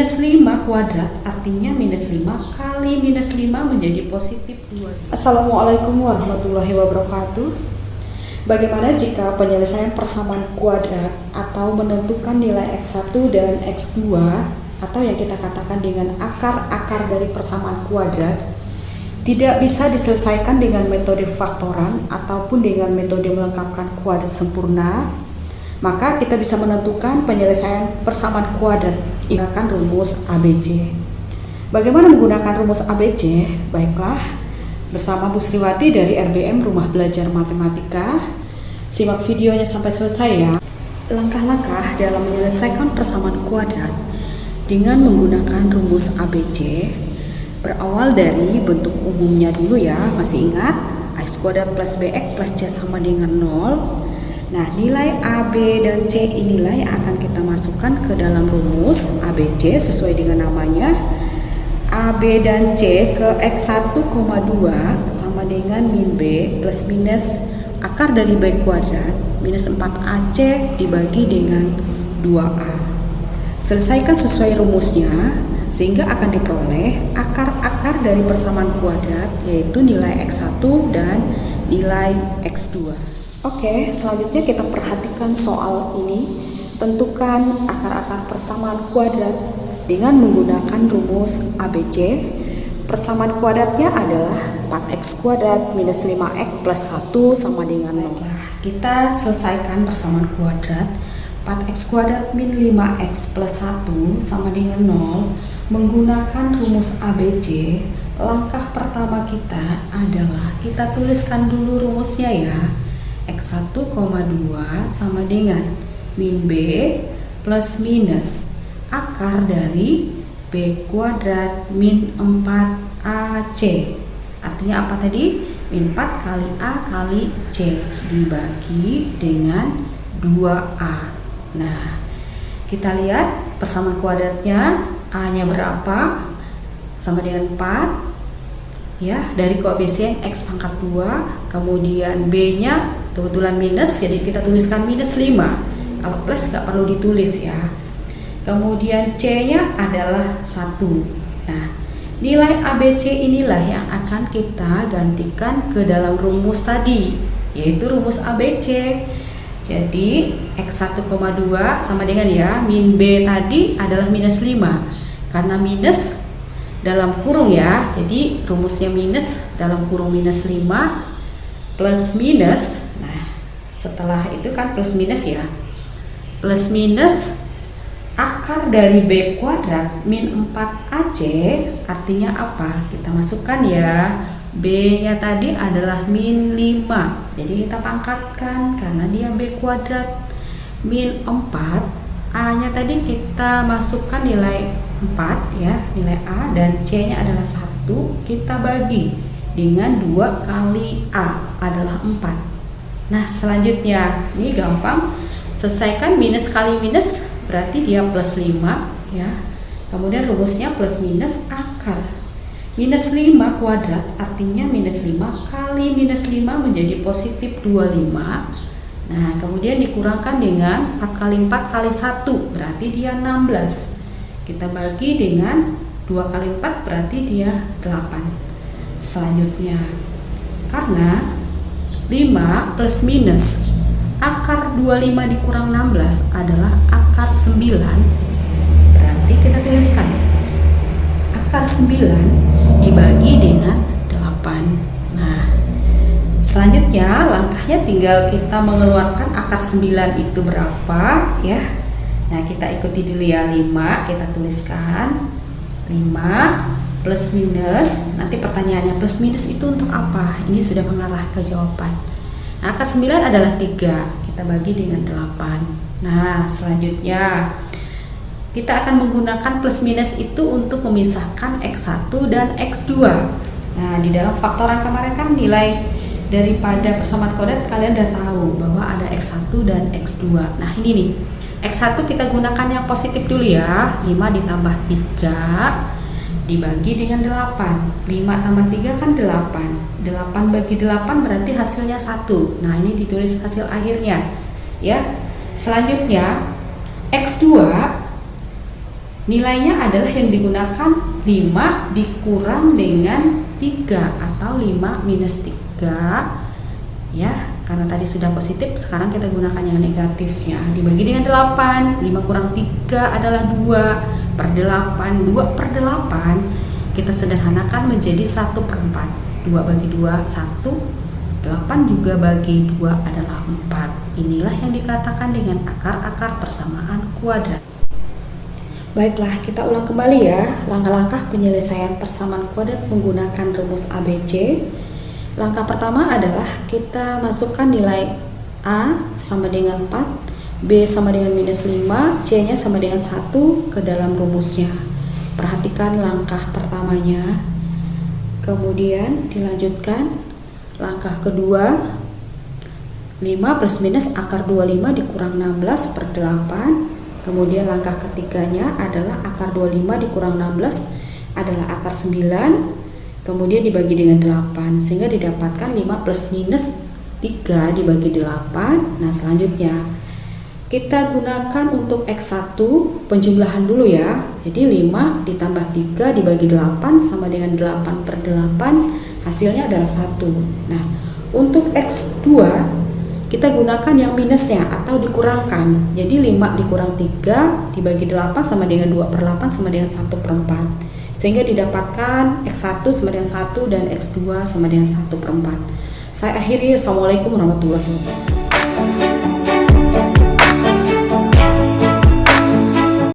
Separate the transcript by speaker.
Speaker 1: Minus 5 kuadrat artinya minus 5 kali minus 5 menjadi positif 2. Assalamualaikum warahmatullahi wabarakatuh. Bagaimana jika penyelesaian persamaan kuadrat atau menentukan nilai X1 dan X2 atau yang kita katakan dengan akar-akar dari persamaan kuadrat tidak bisa diselesaikan dengan metode faktoran ataupun dengan metode melengkapkan kuadrat sempurna? Maka kita bisa menentukan penyelesaian persamaan kuadrat menggunakan rumus ABC. Bagaimana menggunakan rumus ABC? Baiklah, bersama Bu Sriwati dari RBM Rumah Belajar Matematika. Simak videonya sampai selesai ya. Langkah-langkah dalam menyelesaikan persamaan kuadrat dengan menggunakan rumus ABC berawal dari bentuk umumnya dulu ya. Masih ingat? X kuadrat plus BX plus C sama dengan 0. Nah, nilai A, B, dan C inilah yang akan kita masukkan ke dalam rumus ABC sesuai dengan namanya. A, B, dan C ke X1,2 sama dengan min B plus minus akar dari B kuadrat minus 4AC dibagi dengan 2A. Selesaikan sesuai rumusnya sehingga akan diperoleh akar-akar dari persamaan kuadrat yaitu nilai X1 dan nilai X2. Oke, selanjutnya kita perhatikan soal ini. Tentukan akar-akar persamaan kuadrat dengan menggunakan rumus ABC. Persamaan kuadratnya adalah 4x kuadrat minus 5x plus 1 sama dengan 0. Kita selesaikan persamaan kuadrat 4x kuadrat min 5x plus 1 sama dengan 0 menggunakan rumus ABC. Langkah pertama kita adalah kita tuliskan dulu rumusnya ya. X1,2 sama dengan min B plus minus akar dari B kuadrat min 4AC. Artinya apa tadi? Min 4 kali A kali C dibagi dengan 2A. Nah, kita lihat persamaan kuadratnya. A-nya berapa? Sama dengan 4 ya, dari koefisien X pangkat 2. Kemudian B-nya kebetulan minus, jadi kita tuliskan minus 5. Kalau plus nggak perlu ditulis ya. Kemudian C-nya adalah 1. Nah, nilai ABC inilah yang akan kita gantikan ke dalam rumus tadi, yaitu rumus ABC. Jadi X1,2 sama dengan ya, min B tadi adalah minus 5. Karena minus dalam kurung ya, jadi rumusnya minus dalam kurung minus 5 plus minus. Nah, setelah itu kan plus minus ya, plus minus akar dari B kuadrat min 4AC. Artinya apa? Kita masukkan ya, B nya tadi adalah min 5, jadi kita pangkatkan karena dia B kuadrat min 4. A nya tadi kita masukkan nilai 4 ya, nilai A, dan C nya adalah 1, kita bagi dengan 2 kali A adalah 4. Nah, selanjutnya ini gampang, selesaikan minus kali minus berarti dia plus 5 ya. Kemudian rumusnya plus minus akar minus 5 kuadrat artinya minus 5 kali minus 5 menjadi positif 25. Nah, kemudian dikurangkan dengan 4 kali 4 kali 1 berarti dia 16. Kita bagi dengan 2 kali 4 berarti dia 8. Selanjutnya, karena 5 plus minus akar 25 dikurang 16 adalah akar 9, berarti kita tuliskan akar 9 dibagi dengan 8. Nah, selanjutnya langkahnya tinggal kita mengeluarkan akar 9 itu berapa ya. Nah, kita ikuti dulu ya, 5 kita tuliskan 5 plus minus, nanti pertanyaannya plus minus itu untuk apa? Ini sudah mengarah ke jawaban. Nah, akar 9 adalah 3, kita bagi dengan 8. Nah, selanjutnya kita akan menggunakan plus minus itu untuk memisahkan X1 dan X2. Nah, di dalam faktoran kemarin kan nilai daripada persamaan kuadrat kalian udah tahu bahwa ada X1 dan X2. Nah, ini nih, X1 kita gunakan yang positif dulu ya, 5 ditambah 3 dibagi dengan 8. 5 tambah 3 kan 8. 8 bagi 8 berarti hasilnya 1. Nah, ini ditulis hasil akhirnya ya. Selanjutnya X2 Nilainya adalah yang digunakan 5 dikurang dengan 3 atau 5 minus 3 ya, karena tadi sudah positif, sekarang kita gunakan yang negatifnya. Dibagi dengan 8, 5 kurang 3 adalah 2 per 8. 2 per 8 kita sederhanakan menjadi 1/4. 2 bagi 2 1, 8 juga bagi 2 adalah 4. Inilah yang dikatakan dengan akar-akar persamaan kuadrat. Baiklah, kita ulang kembali ya langkah-langkah penyelesaian persamaan kuadrat menggunakan rumus ABC. Langkah pertama adalah kita masukkan nilai A sama dengan 4, B sama dengan minus 5, C-nya sama dengan 1 ke dalam rumusnya. Perhatikan langkah pertamanya. Kemudian dilanjutkan langkah kedua, 5 plus minus akar 25 dikurang 16 per 8. Kemudian langkah ketiganya adalah akar 25 dikurang 16 adalah akar 9, kemudian dibagi dengan 8 sehingga didapatkan 5 plus minus 3 dibagi 8. Nah, selanjutnya kita gunakan untuk X1 penjumlahan dulu ya. Jadi 5 ditambah 3 dibagi 8 sama dengan 8 per 8, hasilnya adalah 1. Nah, untuk X2 kita gunakan yang minusnya atau dikurangkan. Jadi 5 dikurang 3 dibagi 8 sama dengan 2 per 8 sama dengan 1/4. Sehingga didapatkan X1 sama dengan 1 dan X2 sama dengan 1/4. Saya akhiri. Assalamualaikum warahmatullahi wabarakatuh.